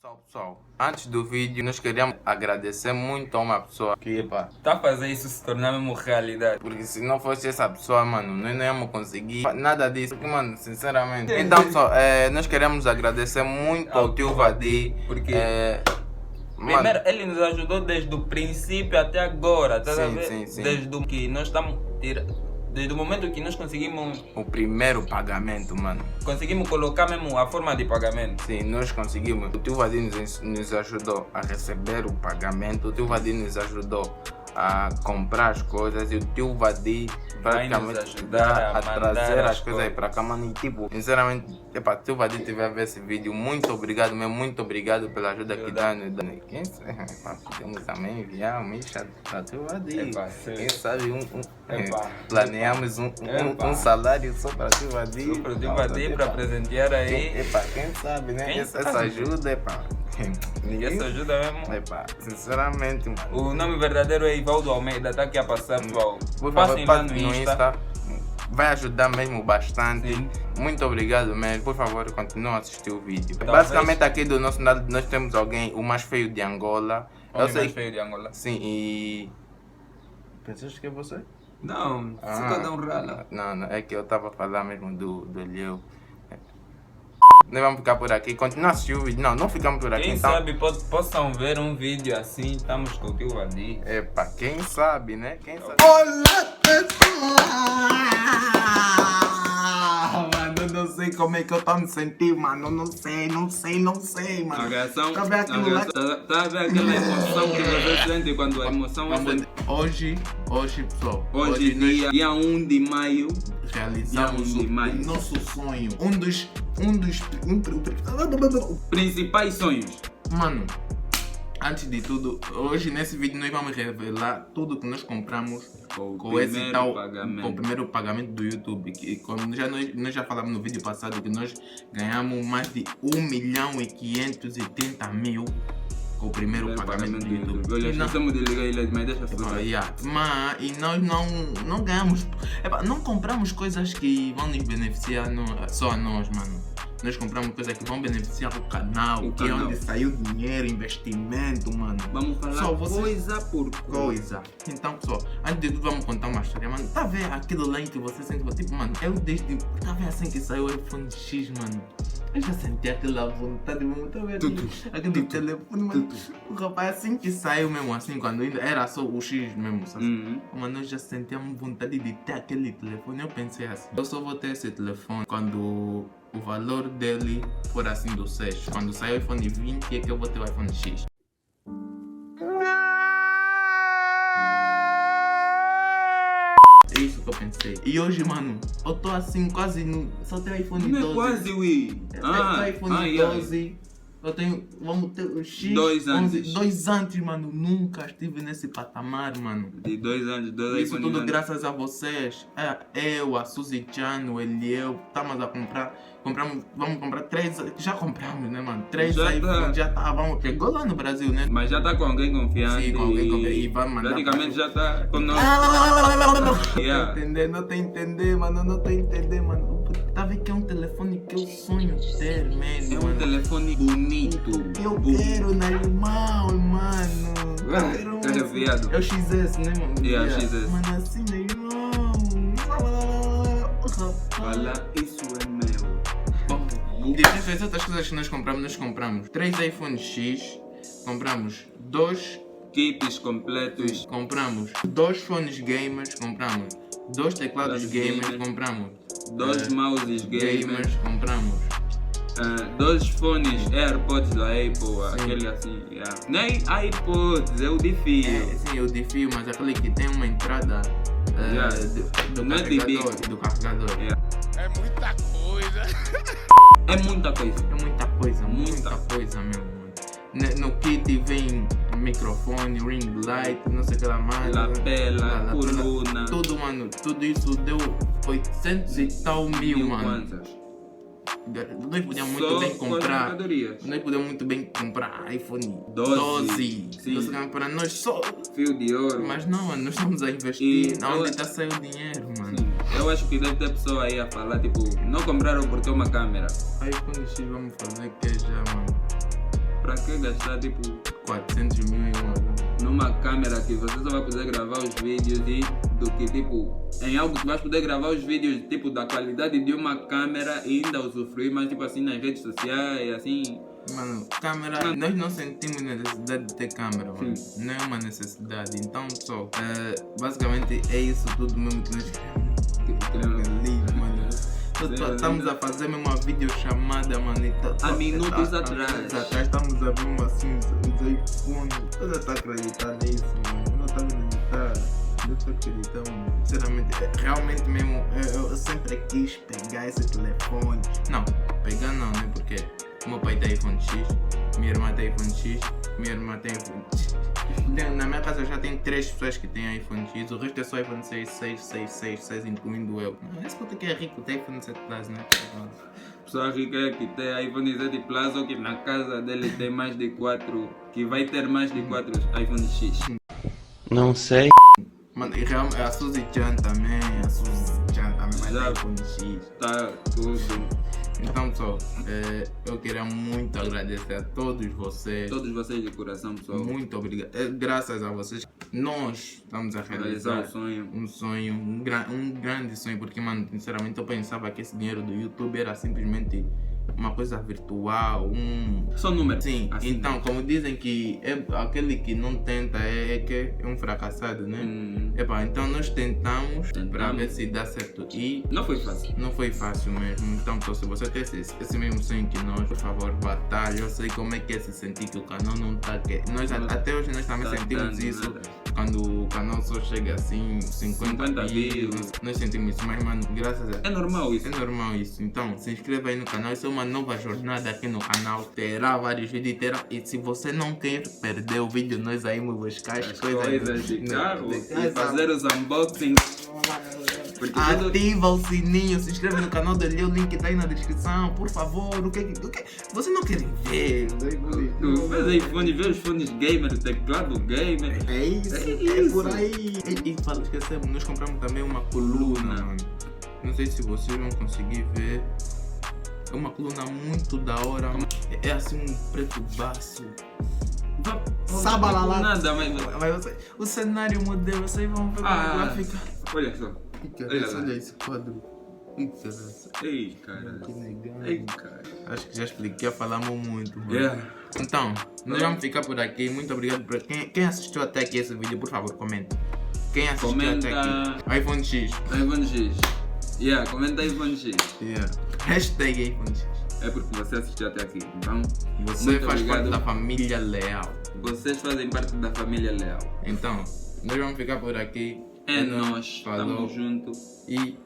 Pessoal, antes do vídeo, nós queríamos agradecer muito a uma pessoa que, tá a fazer isso se tornar mesmo realidade. porque se não fosse essa pessoa, mano, nós não íamos conseguir nada disso, porque, mano, sinceramente. Então, pessoal, nós queremos agradecer muito ao tio Vadir, porque mano, primeiro ele nos ajudou desde o princípio até agora, tá a ver? Sim. Desde o que nós estamos desde o momento que nós conseguimos o primeiro pagamento, mano. Conseguimos colocar mesmo a forma de pagamento. Sim, nós conseguimos. O tio Vadir nos ajudou a receber o pagamento, o tio Vadir nos ajudou a comprar as coisas e o tio Vadir praticamente ajudar a trazer as coisas aí coisas para cá, mano. E tipo, sinceramente, o tio Vadir tiver a ver esse vídeo, muito obrigado mesmo, muito obrigado pela ajuda que dá. Quem sabe, podemos também enviar uma micha para o tio Vadir. Quem sabe planeamos um salário só para o tio Vadir. Para o tio Vadir, para presentear aí. Quem sabe, né? Essa ajuda, Essa ajuda mesmo. Sinceramente, mano. O nome verdadeiro é Ivaldo Almeida, tá aqui a passar, pessoal. Por favor, passem lá no Insta. Vai ajudar mesmo bastante. Sim. Muito obrigado mesmo. Por favor, continue a assistir o vídeo. Talvez. Basicamente aqui do nosso lado nós temos alguém, o mais feio de Angola. O mais feio de Angola. Sim, e... Pensaste que é você? Não, cada um rala. Não, é que eu estava a falar mesmo do Elieu. Nós vamos ficar por aqui, continua a assistir o vídeo. Não ficamos por aqui. Quem então... sabe possam ver um vídeo assim, estamos com o tio Vadir. Quem sabe, né? Quem sabe. Olá, pessoal! Mano, não sei como é que eu tô me sentindo, mano. Não sei, mano. A reação, Tá vendo aquilo lá? tá a ver aquela emoção que você sente quando a emoção é Hoje, pessoal. Hoje, dia 1 de maio, Realizamos Dia 1 de o maio. nosso sonho. Principais sonhos. Mano, antes de tudo, hoje nesse vídeo nós vamos revelar tudo que nós compramos com esse tal pagamento. com o primeiro pagamento do YouTube. Que como nós já falamos no vídeo passado que nós ganhamos mais de 1.530.000 com o primeiro pagamento do YouTube. Olha, esquecemos de ligar ele, mas deixa só. Mas e nós não ganhamos, não compramos coisas que vão nos beneficiar só a nós, mano. Nós compramos coisas que vão beneficiar o canal, que é onde saiu dinheiro, investimento, mano. Vamos falar Só você... coisa por coisa. Então, pessoal, antes de tudo vamos contar uma história, mano. Tá vendo aquilo lá em que você sente, tipo, mano, eu desde... Tá vendo assim que saiu o iPhone X, mano? Eu já senti aquela vontade, mano. Tá vendo aquele telefone, mano? O rapaz, assim que saiu mesmo, assim, quando ainda era só o X mesmo, sabe? Mano, eu já sentíamos vontade de ter aquele telefone. Eu pensei assim, eu só vou ter esse telefone quando o valor dele for assim do 6. Quando sair o iPhone 20 é que eu vou ter o iPhone X. É isso que eu pensei. E hoje, mano, eu tô assim quase no... Só tenho iPhone 12. Não é quase, ui. Tenho iPhone 12. Eu tenho... Vamos ter o X. 2 anos. 2 anos, mano. Nunca estive nesse patamar, mano. De 2 anos, 2 Isso tudo graças a vocês. Eu, a Suzy Chan, o Elieu, estamos a comprar. Vamos comprar 3. Já compramos, né, mano? 3 iPhones, já tá. Chegou lá no Brasil, né? Mas já tá com alguém confiante. Sim, com alguém confiante. E vai mandar. Praticamente já tá com nós. Não tô entendendo, mano. Tá vendo que é um telefone que eu sonho ter mesmo, É um mano. telefone bonito. Eu quero normal, mano. É viado. É o XS, né, mano? XS. Mano, assim, né, irmão? Fala, isso é meu. Diferente das outras coisas que nós compramos 3 iPhone X, compramos 2 Kits completos. compramos 2 fones gamers, compramos 2 teclados gamers, compramos 2 mouses gamers. compramos 2 fones AirPods da Apple, aquele assim, nem iPods, é o de fio. sim, eu de fio, mas aquele que tem uma entrada do carregador. É muita coisa. É muita coisa. É muita coisa mesmo, mano. No kit vem microfone, ring light, não sei o que lá mais. Lapela, coluna. Tudo, mano. Tudo isso deu 800 e tal mil, mano. Quantas? Nós podíamos muito bem comprar. mercadorias. Nós podíamos muito bem comprar iPhone 12. Sim. Para nós só. Fio de ouro. Mas não, mano, nós estamos a investir E onde está saindo o dinheiro, mano. Sim. Eu acho que deve ter pessoa aí a falar, tipo, não compraram porque é uma câmera. iPhone X vamos fazer que já, mano. para que gastar tipo 400 mil em uma. numa câmera que você só vai poder gravar os vídeos e do que tipo em algo que vais poder gravar os vídeos tipo da qualidade de uma câmera e ainda usufruir mais tipo assim nas redes sociais assim. Mano, câmera, nós não sentimos necessidade de ter câmera, mano. Não é uma necessidade. Então, pessoal, basicamente é isso tudo mesmo que nós queremos ali, mano. Estamos a fazer mesmo uma videochamada, mano. Há minutos atrás. Estamos a ver assim, os iPhones. Eu não estou a acreditar nisso, mano. Eu não estou a acreditar. Eu estou a acreditar, mano. Sinceramente, realmente mesmo, eu sempre quis pegar esse telefone. Não, pegar não, né? Porque meu pai tem iPhone X, minha irmã tem iPhone X, minha irmã tem iPhone X. Na minha casa já tem 3 pessoas que têm iPhone X, o resto é só iPhone 6, 6, 6, 6, 6, incluindo eu. Esse puto que é rico tem iPhone 7 Plus, né? Pessoa rica que tem iPhone 7 Plus ou que na casa dele tem mais de 4, que vai ter mais de 4 iPhone X. Não sei. Mano, e realmente a Suzy Chan também, vai ter iPhone X. Tá tudo. Então, pessoal, eu queria muito agradecer a todos vocês. Todos vocês de coração, pessoal. Muito obrigado. Graças a vocês, nós estamos a realizar um sonho. Um sonho, um grande sonho. Porque, mano, sinceramente, eu pensava que esse dinheiro do YouTube era simplesmente uma coisa virtual, Só número. Sim, assim, então, como dizem que aquele que não tenta que é um fracassado, né? Então nós tentamos para ver se dá certo e não foi fácil. Não foi fácil mesmo. Então, se você tem esse mesmo sonho que nós, por favor, batalha. Eu sei como é que é se sentir que o canal não está aqui. Até hoje nós também sentimos isso. Quando o canal só chega assim, 50 views, nós sentimos isso, mas mano, graças a... É normal isso. É normal isso. Então, se inscreva aí no canal, isso é uma nova jornada aqui no canal. Terá vários vídeos, e se você não quer perder o vídeo, nós aí vamos buscar as coisas de carro e fazer os unboxings. Ativa o sininho, se inscreve no canal dele, o link tá aí na descrição, por favor. O que você não quer ver? Tu vês iPhone, vê os fones gamer, o teclado gamer. É isso, é por aí. E esquecemos, nós compramos também uma coluna, mano. Não sei se vocês vão conseguir ver. É uma coluna muito da hora. É assim um preto baço. Sabalala. Nada, mas o cenário modelo, vocês vão ver como vai ficar. Olha só. Olha esse quadro. Ei, cara. Que legal. Ei, cara. Acho que já expliquei, falamos muito. Mano. Yeah. Então, nós vamos ficar por aqui. Muito obrigado por quem assistiu até aqui esse vídeo, por favor, comenta. Quem assistiu até aqui? iPhone X. iPhone X. Yeah, comenta iPhone X. Yeah. Hashtag iPhone X. É porque você assistiu até aqui. Então, você faz parte da família leal. Vocês fazem parte da família leal. Então, nós vamos ficar por aqui. É nós. Falou. Tamo junto. E